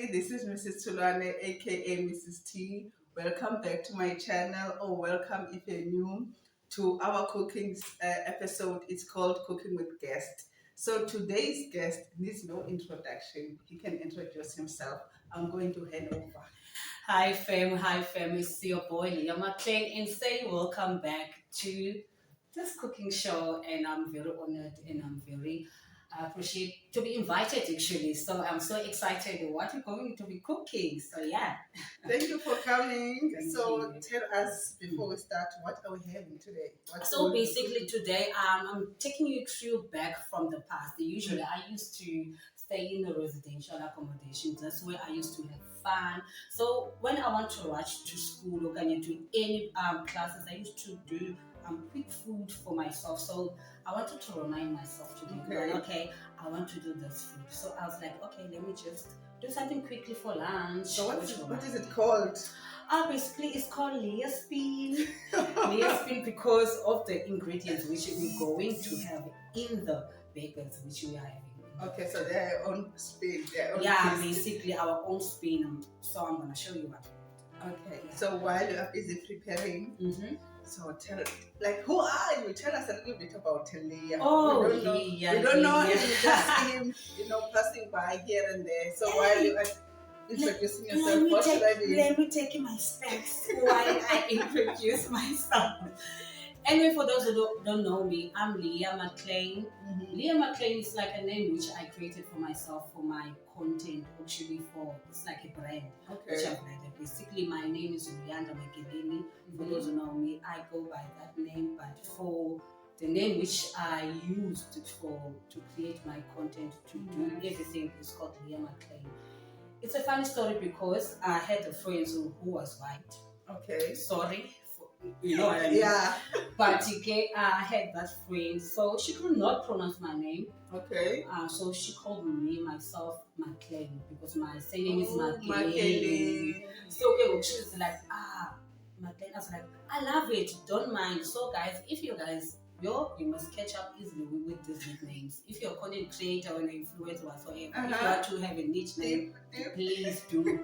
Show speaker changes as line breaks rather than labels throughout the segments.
everybody, this is Mrs. Tulane, aka Mrs. T. Welcome back to my channel, or welcome if you're new to our cooking episode. It's called Cooking with Guest. So today's guest needs no introduction. He can introduce himself. I'm going to hand over.
Hi fam, it's your boy Liam McLean and say welcome back to this cooking show, and I'm very honored and I'm very appreciate to be invited actually. So I'm so excited what we're going to be cooking. So yeah.
Thank you for coming.
Thank
so
you.
tell us before we start, what are we having today?
So basically today I'm taking you through back from the past. Usually I used to stay in a residential accommodation. That's where I used to have fun. So when I want to rush to school or can you do any classes, I used to do quick food for myself. So I wanted to remind myself today, okay, I want to do this food. So I was like, okay, let me just do something quickly for lunch.
So what is it called?
Basically, it's called layer spin. Layer spin because of the ingredients which we're going to have in the bagels which we are having.
Okay, so their own spin.
Yeah, basically our own spin. So I'm gonna show you what.
Okay. Yeah. So while you are busy preparing, so tell, who are you? Tell us a little bit about Leah.
Oh,
we don't know him. We just see him, passing by here and there. So while you are introducing yourself, what should I do?
Let me take my specs while I introduce myself. Anyway, for those who don't know me, I'm Leah McLean. Leah McLean is like a name which I created for myself for my content, actually it's like a brand. Which I've created. Basically, my name is Leanda Makeleni. For those who know me, I go by that name, but for the name which I used to create my content, to do everything, is called Leah McLean. It's a funny story because I had a friend who was white.
Okay.
Sorry. You know what I mean?
Yeah.
But okay, I had that friend, so she could not pronounce my name.
Okay.
So she called me myself McLean because my surname is McLean. So okay, she was like, McLean. I was like, I love it, don't mind. So guys, if you guys you must catch up easily with these nicknames. If you're a content creator or an influencer whatsoever, if you want to have a niche name, please do.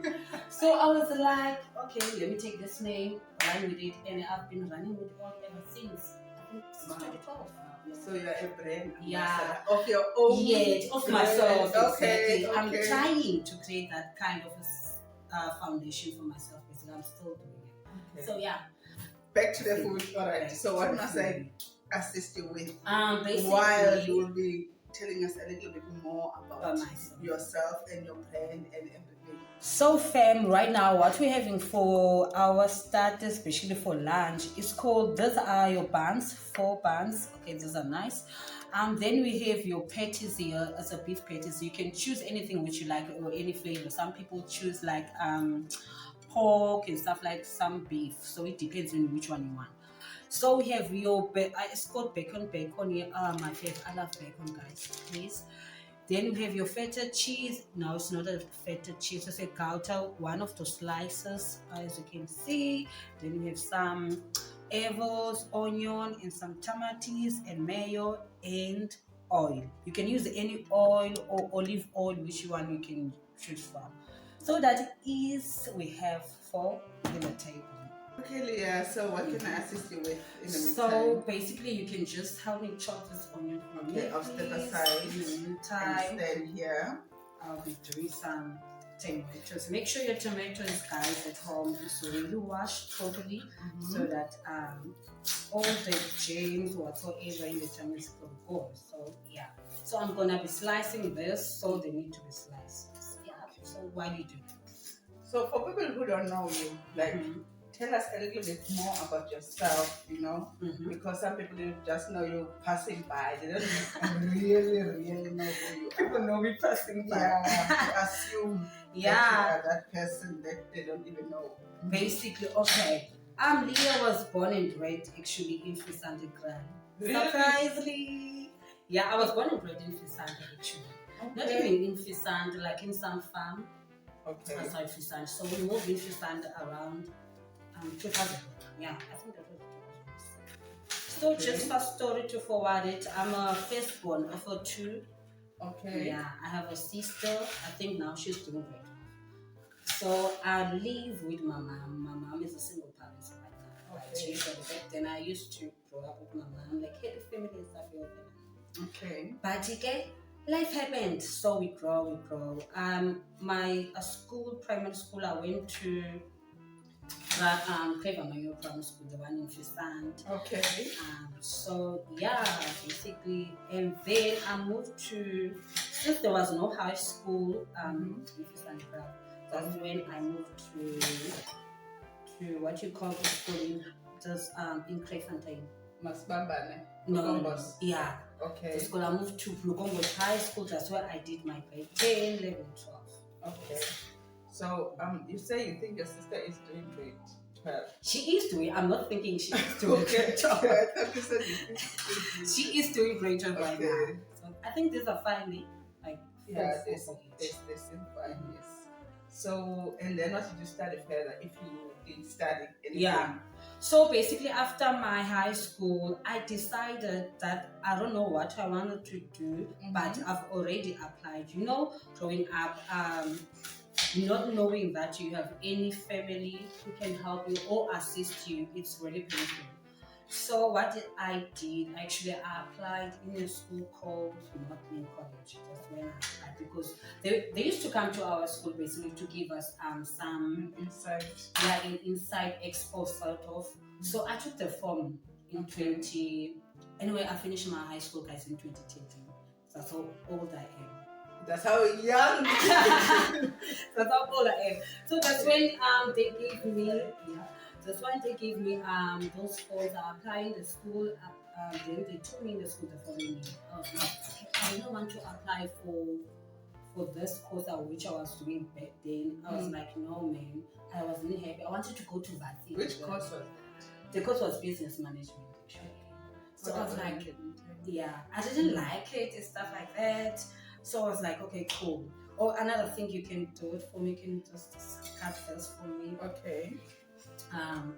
So I was like, okay, let me take this name, run with it, and I've been running with it ever since. I think since 2012.
So you're a brand
ambassador
of your own.
Yes, of myself.
Okay,
exactly. I'm trying to create that kind of a foundation for myself. Basically, I'm still doing it. Okay. So yeah.
Back to the food. All right. So what must I assist you with
basically,
while you will be telling us a little bit more about yourself and your brand and everything?
So fam, right now what we're having for our starters, especially for lunch, is called, these are your buns, 4 buns. Okay, these are nice. Then we have your patties here as a beef patties. You can choose anything which you like or any flavor. Some people choose like pork and stuff, like some beef, so it depends on which one you want. So we have your it's called bacon here. My favorite, I love bacon, guys, please. Then we have your feta cheese. No, it's not a feta cheese, it's a gouda, one of the slices, as you can see. Then we have some apples, onion, and some tomatoes, and mayo, and oil. You can use any oil or olive oil, which one you can choose from. So that is we have for the table.
Okay, Leah, so what can I assist you with in the meantime?
So basically you can just help me chop this onion for me.
Okay, I'll step aside in the meantime. Stand here.
I'll be doing some tomatoes. Make sure your tomatoes, guys, at home is really washed properly so that all the germs whatsoever in the tomatoes will go. So yeah. So I'm gonna be slicing this, so they need to be sliced. Yeah. So why do you do it?
So for people who don't know you, tell us a little bit more about yourself, because some people just know you passing by. They don't really know who you are.
People know me passing by.
Yeah, assume that you are that person that they don't even know.
Basically, okay. Leah was born and bred actually in Fisande Grand.
Really?
Surprisingly. Yeah, I was born and bred in Fisande actually. Okay. Not even in Fisande, like in some farm.
Okay.
Outside Fisande. So we moved in Fisande around 2000. Yeah, I think that was 2000. So just for story to forward it, I'm a firstborn of 2.
Okay.
Yeah, I have a sister. I think now she's doing great. So I live with my mom. My mom is a single parent right now. But
Okay.
back then I used to grow up with my mom, like happy family and stuff like that.
Okay.
But okay, life happened. So we grow. My school, primary school, I went to Clever Mayo Primary School, the one in Fisand.
Okay.
So yeah, basically, and then I moved to, since there was no high school in Fisand, that's when I moved to what you call the school in just in Crayfontein.
Masbambane.
No, yeah.
Okay.
The school I moved to Lugombos High School. That's where I did my grade 10, 11, 12.
Okay. So you say you think your sister is doing grade 12.
She is doing. I'm not thinking she is doing
Okay.
grade 12.
I thought you said you think she's doing
She is doing grade 12 right
Okay.
now. So I think these are finally like
Yeah, they
four
seem fine, yes. So, and then what did you study further if you didn't study anything?
Yeah. So basically, after my high school, I decided that I don't know what I wanted to do, but I've already applied. You know, growing up, not knowing that you have any family who can help you or assist you, it's really painful. So what I did, actually, I applied in a school called not in college. That's when I applied because they used to come to our school basically to give us some inside expo sort of. So I took the form in 20. Anyway, I finished my high school guys in 2013. That's how old I am.
That's how young.
That's how old I am. So that's when they gave me That's why they gave me those forms. I applied in the school. Then they took me in the school the following year. I was like, I don't want to apply for this course which I was doing back then. I was like, no man, I wasn't happy. I wanted to go to varsity.
Which course was
the course was business management actually. So I was like, yeah, I didn't like it and stuff like that. So I was like, okay, cool. Or another thing you can do it for me, you can just cut this for me.
Okay.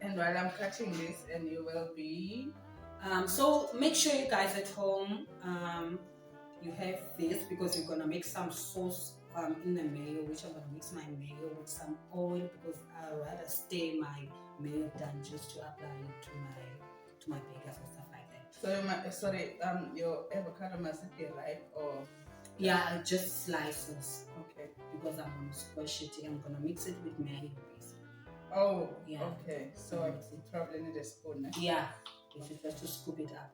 And while I'm cutting this, and you will be.
So make sure you guys at home, you have this because you're gonna make some sauce in the mayo, which I'm gonna mix my mayo with some oil because I'd rather stay my mayo than just to apply it to my burgers and stuff like that.
So your avocado must be alive or.
Yeah, just slices.
Okay.
Because I'm gonna squash it. I'm gonna mix it with mayo basically.
Oh,
yeah.
Okay. So I probably need a spoon.
Yeah, just to scoop it up.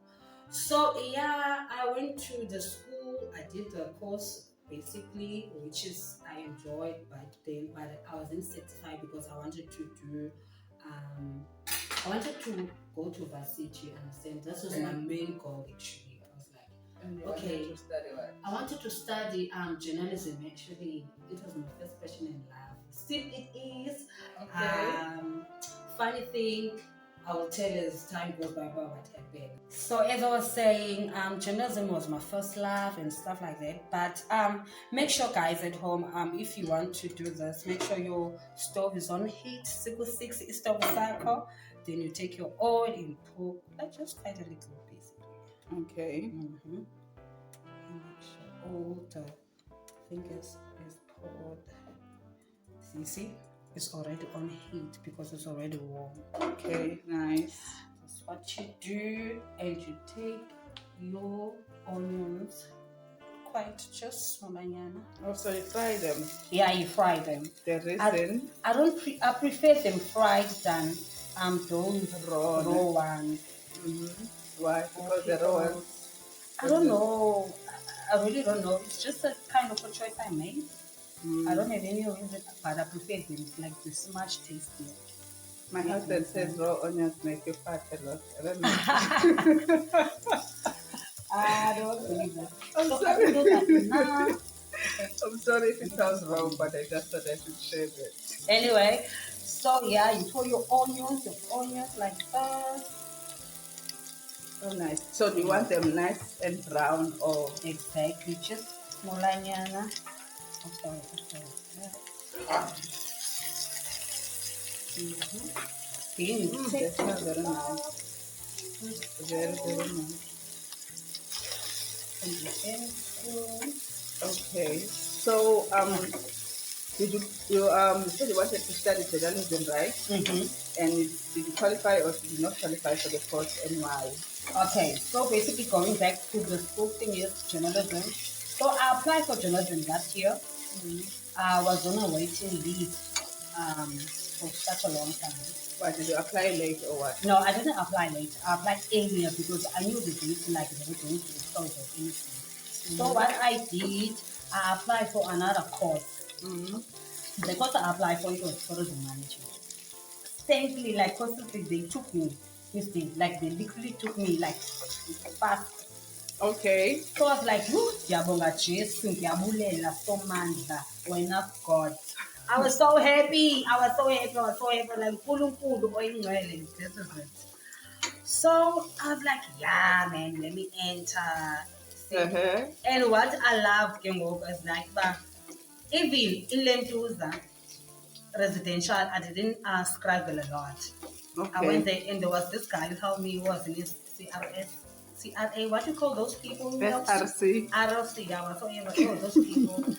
So yeah, I went to the school. I did the course basically, which is I enjoyed, but I wasn't satisfied because I wanted to do. I wanted to go to varsity. You understand? This was my main goal actually. Okay.
To study what?
I wanted to study journalism. Actually, it was my first passion in life. Still, it is.
Okay.
Funny thing, I will tell you as time goes by what happened. So, as I was saying, journalism was my first love and stuff like that. But make sure, guys at home, if you want to do this, make sure your stove is on heat. 6 stove cycle. Then you take your oil and pour. Like just quite a little.
Okay.
Make sure all the fingers is poured. See, it's already on heat because it's already warm.
Okay, nice.
That's what you do, and you take your onions quite just small.
Oh, so you fry them?
Yeah, you fry them.
The reason?
I prefer them fried than those raw ones.
Why? Because the raw ones?
I don't know. I really don't know. It's just a kind of a choice I made. I don't have any reason, but I prefer them. Like this much tastier.
My husband says raw onions make you fat a lot. I don't know.
I don't believe that.
I'm
So
sorry.
I do that now.
I'm sorry if it sounds wrong, but I just thought I should share it.
Anyway, so yeah, you pour your onions like this.
Oh, nice. So do you want them nice and brown or?
Exactly, just smolanyana. Okay. Then you take
That's very nice. Very, very nice. Okay. So You said you wanted to study journalism, right? And did you qualify or did you not qualify for the course, and why?
Okay, so basically going back to the school thing is journalism. So I applied for journalism last year. I was on a waiting list for such a long time.
Why did you apply late or what?
No, I didn't apply late. I applied earlier because I knew the date like they were going to disclose or anything. So what I did, I applied for another course. The course I applied for it was tourism management. Thankfully, like constantly they took me. Like they literally took me like fast.
Okay.
So I was like, whoo, Diabonga Jesu, Diabulela, Somanda, when of God. I was so happy. I was so happy. Like, Pulunkulu, Oyingwele, this is it. So I was like, yeah, man, let me enter. And what I love Kengo is like, but even in Lentuza residential, I didn't struggle a lot. I went there and there was this guy who helped me, who was in his CRA, what do you call those people?
RC.
RC, I was so able to those people.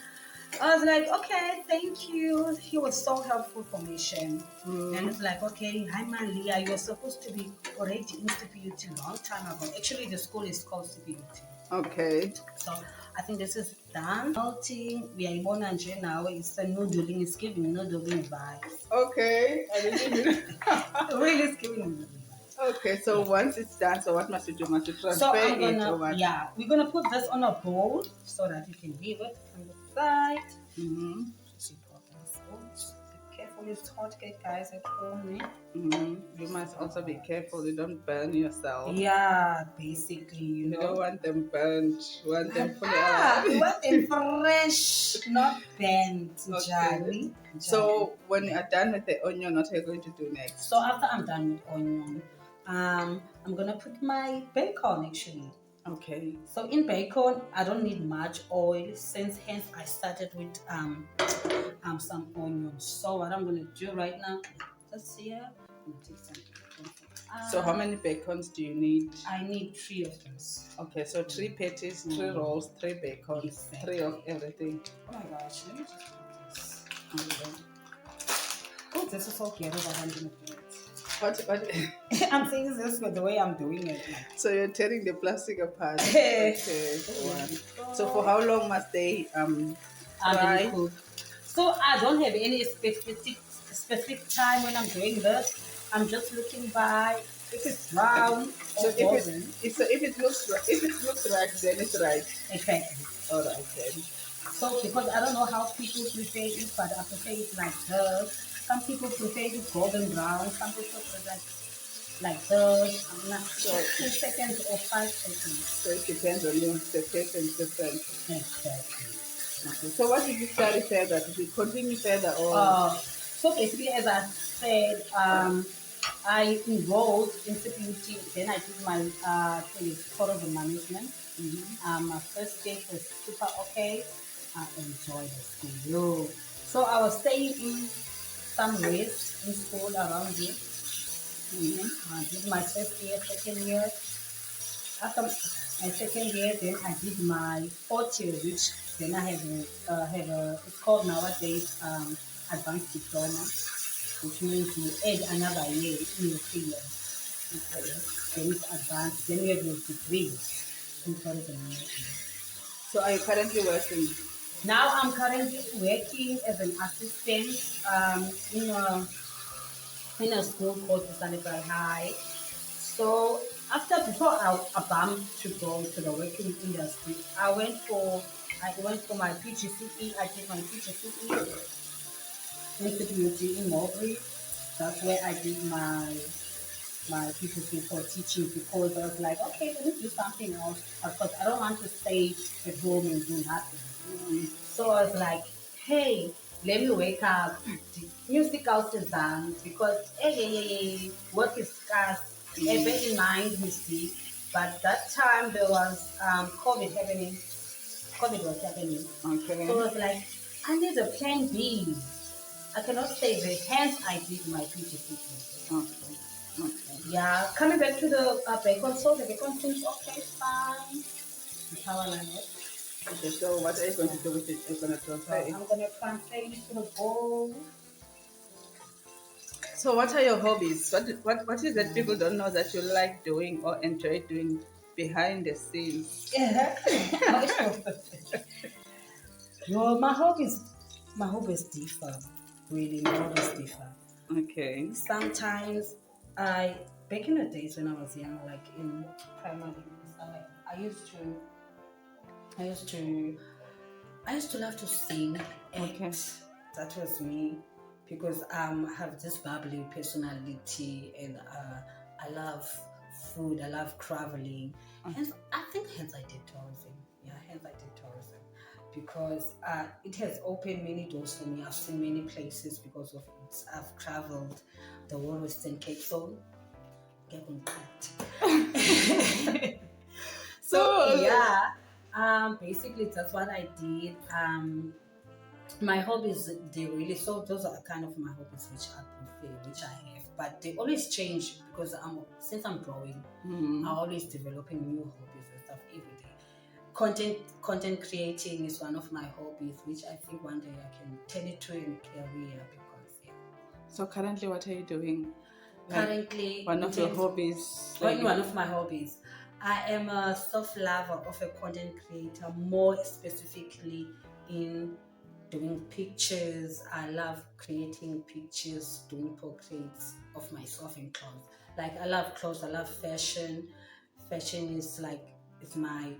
I was like, okay, thank you. He was so helpful for me, Shem. And it's like, okay, hi, Malia, you're supposed to be already in CPUT a long time ago. Actually, the school is called CPUT.
Okay.
So I think this is done. Melting, we are born and now. It's a noodling. It's giving noodling vibes.
Okay. I didn't even.
Really, it's giving noodling vibes.
Okay, so once it's done, so what must you do? Must you transfer
So I'm
it or
gonna,
what?
yeah, we're gonna put this on a bowl so that you can leave it from the side. Just important. So be careful with hot cake, guys, at home.
You must also be careful you don't burn yourself.
Yeah, basically,
You don't want them burnt. You want them fully
we want them fresh, not bent.
Okay. So when you are done with the onion, what are you going to do next?
So after I'm done with onion, I'm gonna put my bacon actually.
Okay.
So in bacon, I don't need much oil since hence I started with some onions. So what I'm gonna do right now, just here, I'm gonna take some bacon.
So how many bacons do you need?
I need 3 of them.
Okay, so 3 patties, 3 rolls, 3 bacons,
Exactly.
3 of everything.
Oh my gosh, let me just put this. Okay. Oh, this is so cute. I'm gonna do it.
What?
I'm saying this with the way I'm doing it.
So you're tearing the plastic apart. Okay. So for how long must they fry?
So I don't have any specific time when I'm doing this. I'm just looking by if it's brown
So
or golden.
if it looks right, then it's right.
Exactly.
All right then.
So because I don't know how people prefer it, but I prefer it like this. Some people prefer it golden brown. Some people prefer like this. I'm not sure. 2 seconds or 5 seconds.
So it depends on you. The taste and different.
Exactly.
Okay. So what did you study further? Did you continue further or?
So basically, as I said, I enrolled in CPUT. Then I did my tourism management. My first day was super okay. I enjoyed the school. So I was staying in some ways in school around here. I did my first year, second year. After my second year, then I did my fourth year, which then I have a it's called nowadays advanced diploma, which means you add another year in your 3 years. Okay. Then it's advanced. Then you have your degree in tourism management.
So are you currently working?
Now I'm currently working as an assistant in a school called Sanitary High. So before I bumped to go to the working industry, I went for my PGCE. I did my PGCE in in Mulberry. That's where I did my PGCE for teaching because I was like, okay, let me do something else because I don't want to stay at home and do nothing. So I was like, hey, let me wake up. Music out is done because work is scarce. Bear in mind, music. But that time there was COVID happening. COVID was happening.
Okay.
So I was like, I need a plan B. I cannot stay there. Hence, I did my PGCE.
Okay.
Yeah, coming back to the bacon, so the bacon seems okay, fine. The power line.
Okay, so what are you going to do with it? You're going to transfer
So
it.
I'm gonna transfer it to the bowl.
So what are your hobbies? What is that people don't know that you like doing or enjoy doing behind the scenes?
Yeah. Well, my hobbies differ. Really, my hobbies differ.
Okay.
Sometimes I, back in the days when I was young, like in primary, like I used to, I used to love to sing,
Okay.
act. That was me, because I have this bubbly personality, and I love food. I love traveling, and I think hence I did tourism. Yeah, hence I did tourism, because it has opened many doors for me. I've seen many places because of it. I've traveled the whole Western Cape, so get on that. So
So
yeah, basically that's what I did. My hobbies, they really, so those are kind of my hobbies which I prefer, which I have, but they always change because since I'm growing, I'm always developing new hobbies and stuff every day. Content creating is one of my hobbies, which I think one day I can turn it to a career, because yeah.
so currently, what are you doing?
Currently,
One of your hobbies.
one of my hobbies, I am a soft lover of a content creator, more specifically in doing pictures. I love creating pictures, doing portraits of myself in clothes. Like I love clothes, I love fashion. Fashion is like, it's my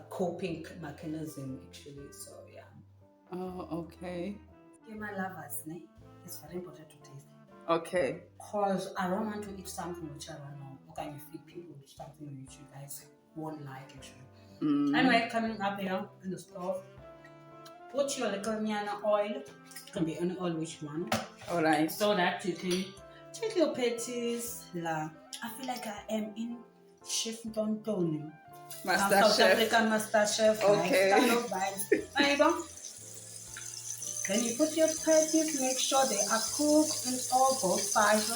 coping mechanism actually. So yeah.
Oh, okay.
Yeah, my lovers, ne? It's very important to taste.
Okay.
Because I don't want to eat something which I don't know. Okay, you feed people with something which you guys won't like actually. Anyway, coming up here in the stove, put your little nyana oil. It can be any oil which one.
All right.
So that you can take your patties. I feel like I am in Chef Tonton.
Master
South
Chef.
African Master Chef.
Okay.
Kind of vibes. Then you put your patties, make sure they are cooked in all both sides.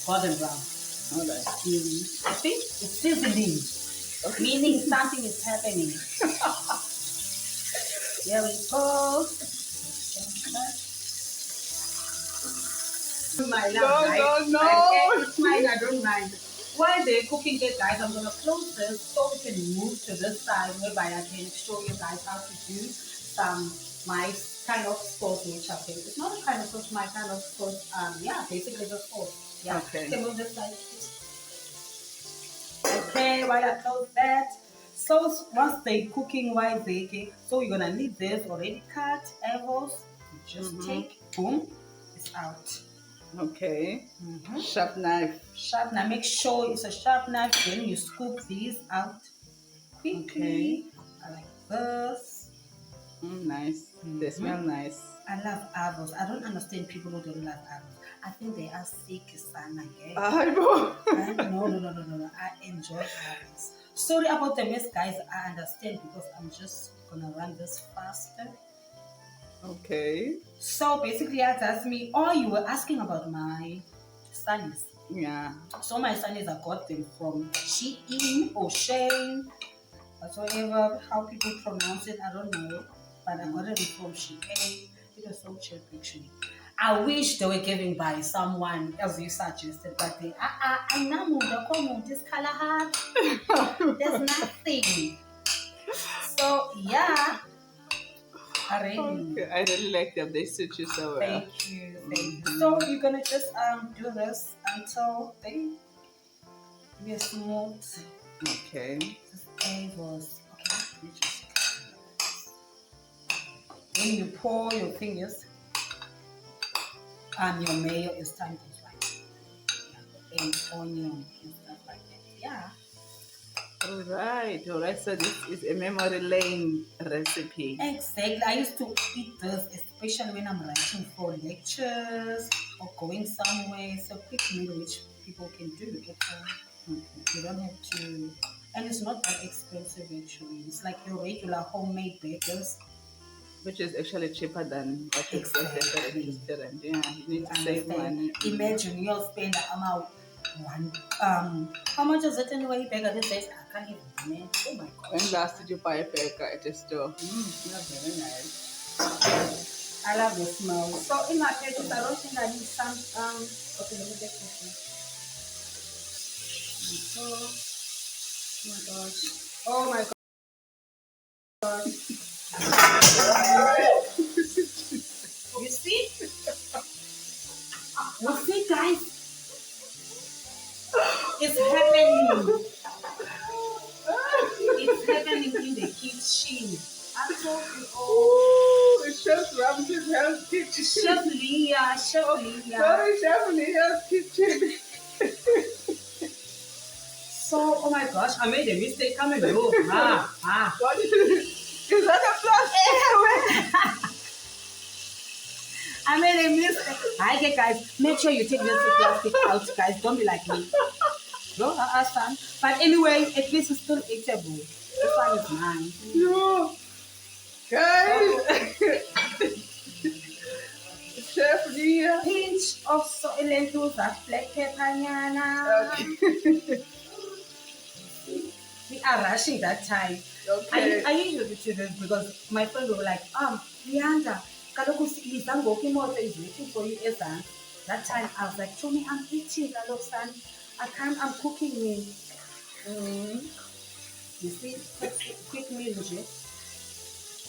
Golden brown.
All right.
I think it's sizzling, meaning something is happening. There we go. My love, right?
No.
Like, it's mine, I don't mind. While they're cooking it, guys, I'm going to close this so we can move to this side, whereby I can show you guys how to do my kind of sauce which I think. It's not a kind of sauce, my kind of sauce. Yeah, basically the sauce. Yeah.
Okay.
Okay, move this side. Okay, while I close that. So once they're cooking while baking, so you're gonna need this already cut apples. Just take, boom, it's out.
Okay. Sharp knife.
Sharp knife. Make sure it's a sharp knife. Then you scoop these out quickly. Like this.
Nice. They smell nice.
I love apples. I don't understand people who don't love apples. I think they are sick, son.
No.
No. I enjoy apples. Sorry about the mess, guys. I understand because I'm just gonna run this faster.
Okay.
So basically, you asked me, or you were asking about my sunnies.
Yeah.
So my sunnies, I got them from Shein or Shane, whatsoever how people pronounce it, I don't know. But I got it from Shein. It was so cheap actually. I wish they were given by someone as you suggested, but they I know this color hard. There's nothing. So yeah.
Okay. I really like them. They suit you so well.
Thank you. So you're gonna just do this until they be smooth.
Okay.
This apples. Okay. Let me just. When you pour your fingers and your mayo, it's time goes right. Yeah. And onion and stuff like that. Yeah.
All right. So this is a memory lane recipe.
Exactly. I used to eat this, especially when I'm writing for lectures or going somewhere. It's a quick meal which people can do at home. You don't have to, and it's not that expensive actually. It's like your regular homemade burgers.
Which is actually cheaper than what you get at the restaurant. Yeah, you need to save money.
Imagine you'll spend one. How much is it anyway? Burger these days? I can't even remember. Oh my god.
When last did you buy a burger at a store?
Not very nice. I love the smell. So in my pages, I don't think I need some. Okay, let me get this one. Oh my gosh. Oh my gosh. You see? You see, guys? It's happening. It's happening in the kitchen. I told you all.
Ooh, it's Chef Ramsey's Health Kitchen.
Chef Leah.
Sorry, Chef Leah's Kitchen.
So, oh my gosh, I made a mistake coming low.
What is that a plastic?
I made a mistake. Okay, guys, make sure you take this plastic out, guys. Don't be like me. Don't ask fun. But anyway, at least it's still eatable. This one is mine.
No. Guys. Chef Leah.
Pinch of soy lentils, that black pepper,
Okay.
We are rushing that time.
Okay.
I usually do this because my friend will be like, Leandra, kaloku izangoku imoto is waiting for you ezantsi. That time I was like, Tommy, I'm eating kaloku son. I'm cooking me. You see, quick meal, nje.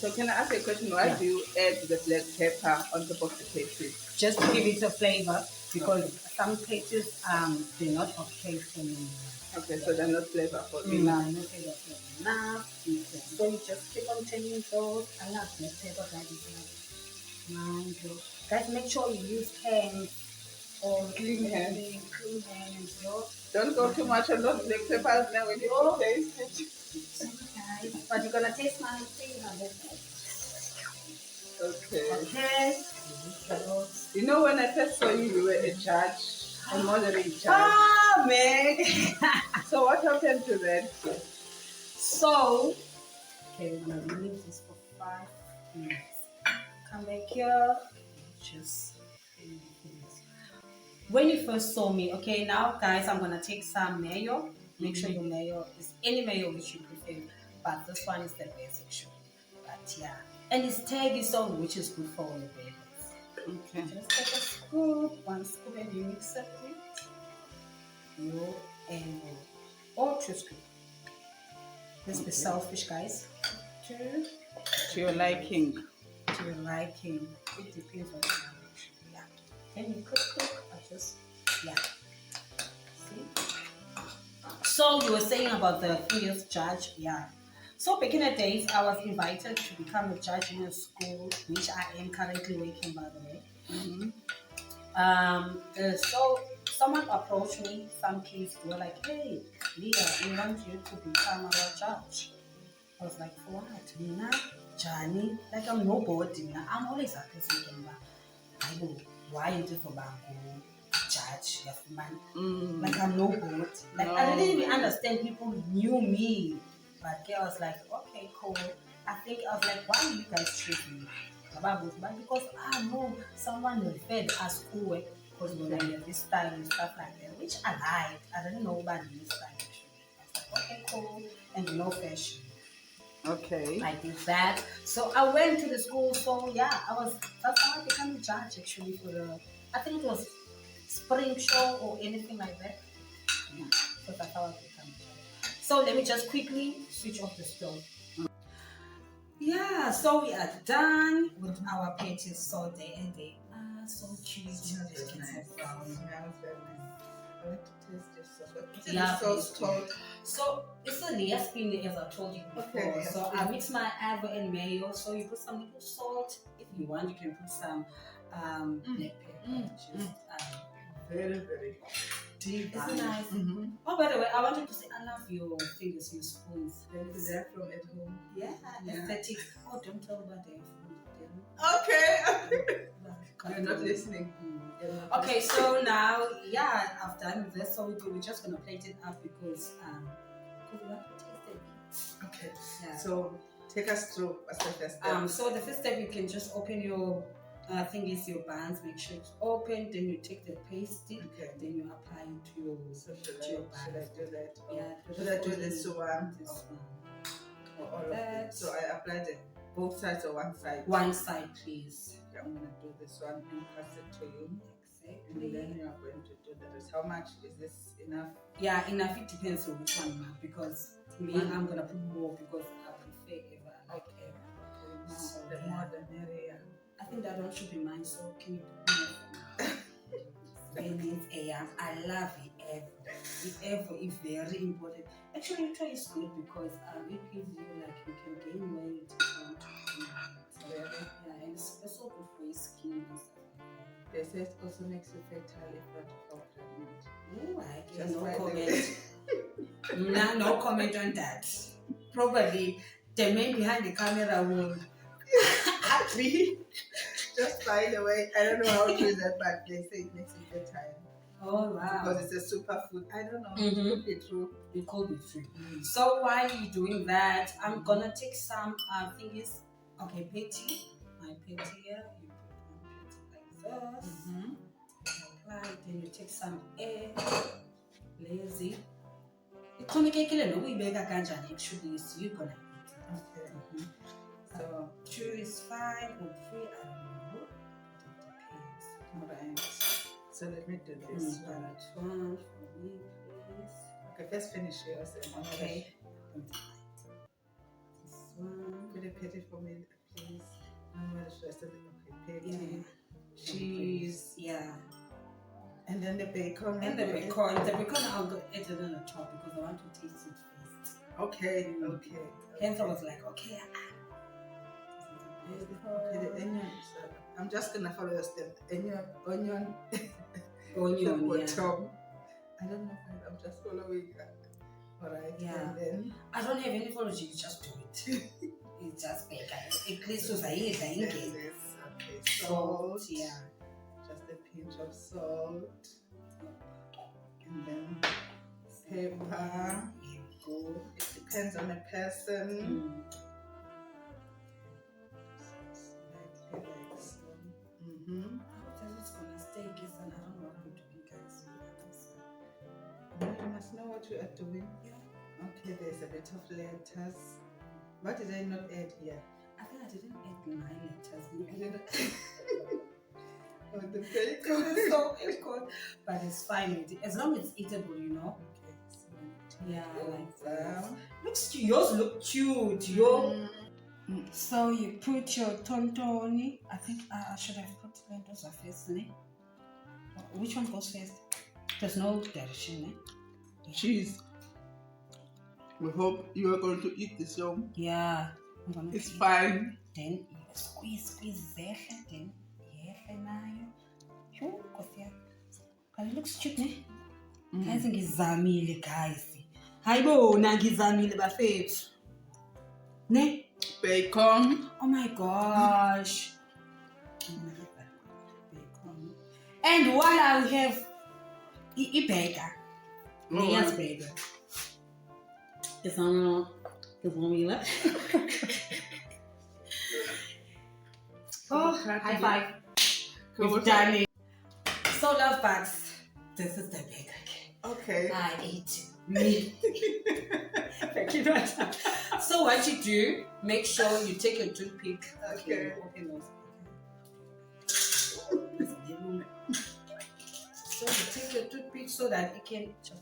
So can I ask you a question? Why do you add the black pepper on top of the patties?
Just to give it a flavor, because some patties they're not okay for me.
Okay, so they're not flavorful
No,
enough.
not flavorful enough. So you just keep on turning those. I love black pepper, guys, make sure you use hands or
Clean hands.
Clean hands, yo.
Don't go too much on those black peppers now when you taste it.
Guys, but you're gonna taste my finger.
Okay.
Okay.
You know, when I first saw you, you were a judge, a modeling judge.
Ah, man.
So what happened to that?
So, okay, we're gonna leave this for 5 minutes. Come back here. Just when you first saw me, okay, now guys, I'm gonna take some mayo. Make sure your mayo is any mayo which you prefer, but this one is the best actually. But yeah, and it's teggy salt, which is good for your babies.
Okay.
Just take a scoop, 1 scoop, and you mix it with your and or 2 scoops. Let's be selfish, guys. 2
To your liking.
to your liking. It depends on your language. Yeah. And you cook, I just See? So you were saying about the previous judge, yeah. So back in the days, I was invited to become a judge in a school, which I am currently working, by the way. So someone approached me, some kids were like, hey, Leah, we want you to become our judge. I was like, for what? Nina, Johnny, like I'm nobody. I'm always thinking, why you do for Bango? Judge, man. Like I'm nobody. Like I didn't even understand people knew me. But I was like, okay, cool. I was like, why do you guys treat me? But because no, someone referred us school because we were like this style and stuff like that, which I liked. I didn't know about this style actually. I was like, okay, cool, and no fashion.
Okay.
I did that. So I went to the school. So yeah, that's how I became a judge actually for I think it was spring show or anything like that. Yeah. So that's how I became a judge. So let me just quickly switch off the stove. Yeah, so we are done with our patties. So they are so cute. Yeah, so it's a layer spin as I told you before.
Okay,
so I mix my avo and mayo. So you put some little salt. If you want, you can put some black pepper.
Very, very deep.
It's nice. Oh, by the way, I wanted to say I love your fingers, your spoons.
Is that from at home?
Yeah, aesthetic. Oh, don't tell about their food.
Okay. You're not listening.
Okay, so now, yeah, I've done this. So we're just gonna plate it up because we want to taste it.
Okay.
Yeah.
So take us through what's the first step.
So the first step, you can just open your I think it's your buns. Make sure it's open. Then you take the paste.
Okay.
Then you apply it to your
Should I do that?
Yeah.
Should I do this one?
This one.
Or all of it? So I applied it both sides or one side?
One side, please.
Okay, I'm gonna do this one and pass it to you.
Exactly.
And then you are going to do the rest. How much is this enough?
Yeah, enough. It depends on which one, because me, I'm gonna put more because I prefer ever. I like ever.
Okay,
So,
the more the merrier.
I think that one should be mine. So can you put more for me? Mayonnaise, I love it ever. It ever is very important. Actually, try is good because it gives you like you can gain weight if you want to gain weight.
Really?
Yeah, and it's also good for your skin and stuff like that.
They say it also makes you fertile if you fall pregnant.
Oh, I get
Just
no
by the
comment. No comment on that. Probably the man behind the camera will agree.
Just by the way, I don't know how to do that, but they say it makes you fertile.
Oh wow.
Because it's a superfood. I don't know.
Mhm.
It could be true.
It could be true. So while you're doing that, I'm gonna take some thingies. Okay, patty. My patty here. You put one patty like this. Apply. Then you take some air. Lazy. Ixhomekekile nokuyibeka kanjani actually, so you're gonna eat it.
Okay.
So 2 is fine or 3, I don't know. It depends.
Alright. So let me do this one.
That one for me, please.
Okay, first finish yours and
Okay. This one.
Could you put it for me, please? I'm going to rest of it. Okay,
Yeah.
patty, cheese,
Yeah.
and then the bacon.
And the bacon. The bacon I'll go add it on the top because I want to taste it first.
Okay, okay.
Hence I was like, okay.
Okay, the onion. So I'm just gonna follow the step. Onion,
Onion,
the
yeah.
bottom. I don't know if I'm just following. Alright,
Yeah.
and then
I don't have any apology, just do it. It's just bacon. At least was I eat
this, okay, salt.
Yeah.
Just a pinch of salt, and then pepper.
Here we go.
It depends on the person. Slightly like so.
It's gonna stay, guess, and I don't know what I'm doing, guys.
You must know what you are doing.
Yeah.
Okay, there's a bit of lettuce. What did I not add here?
I think I didn't add my letters.
I didn't. Oh, the bacon.
It's so good, but it's fine with it. As long as it's eatable, you know.
Okay, so
Yeah, like
that.
that. Looks cute. Yours look cute. Yo.
So you put your tontoni.
I think I should have put lentos first, ne? Which one goes first? There's no direction, ne?
Cheese. We hope you are going to eat this, young.
Yeah. I'm gonna
It's
eat.
fine.
Then squeeze zehle, then yehle nayo. Sure, Kosia. But it looks cute, ne? Guys, ngizamile, guys. Hayibona ngizamile bafethu. Ne?
Bacon.
Oh my gosh. Bacon. And while I have a burger. Yes, burger. It's on the formula. Oh, high five. We've done it. So, love bugs. This is the burger.
Okay.
I ate me. So what you do, make sure you take a toothpick.
Okay.
Open those. So you take your toothpick so that it can just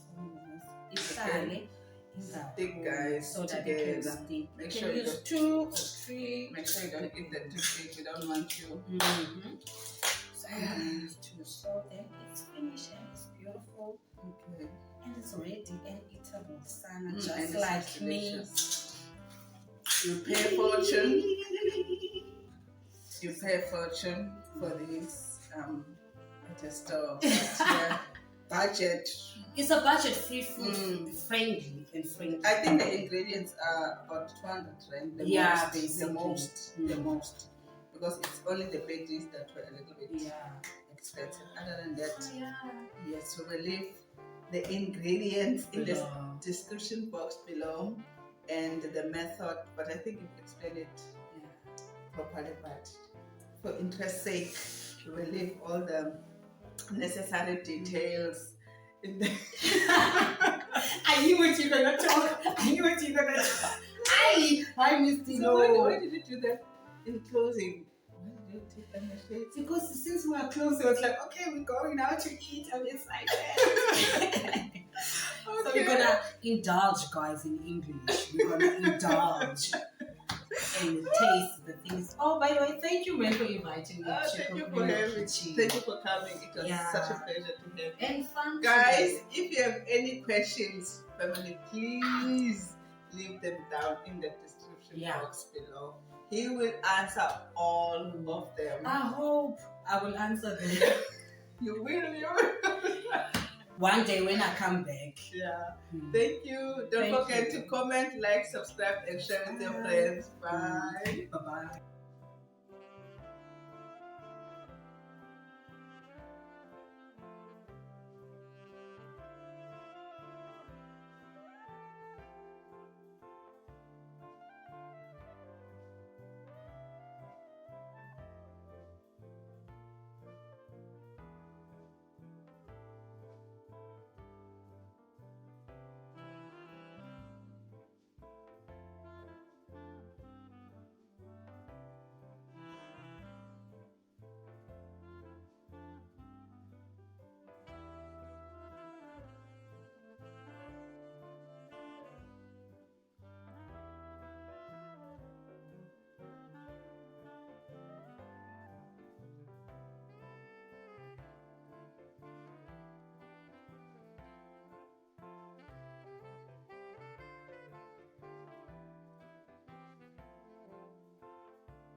Stick, guys,
so that it can
together.
stick.
Make
You
sure
can
you
use
don't-
2 or 3.
Make sure you don't eat the toothpick. We don't want you.
So I'm gonna use 2. So then it's finished and it's beautiful.
Okay.
And it's ready and eatable, Sana,
And
just
this
like
is
me.
delicious. You pay fortune. You pay fortune for this at a store. But yeah, budget.
It's a budget-free food, friendly and friendly.
I think the ingredients are about 200 rand. The
Yeah,
most, the
basically.
most, the most, because it's only the veggies that were a little bit expensive. Other than that, yes, we will leave the ingredients in the description box below and the method. But I think you've explained it properly. But for interest's sake, we will leave all the necessary details in the.
I knew what you were gonna talk. I knew what you were gonna talk. I missed it.
So why did you do that in closing? Why did you take down the shades?
Because since we are close, it was like, okay, we're going out to eat. I'm excited. So we're gonna indulge, guys, in English. We're gonna indulge and taste the things. Oh, by the way, thank you, man, for inviting me.
Thank you for having. Thank you for coming. It was such a pleasure to have you.
And fun,
Guys, if you have any questions, family, please leave them down in the description box below. He will answer all of them.
I hope I will answer them.
You will.
One day when I come back.
Yeah. Thank you. Don't forget to comment, like, subscribe, and share with your friends. Bye.
Bye-bye.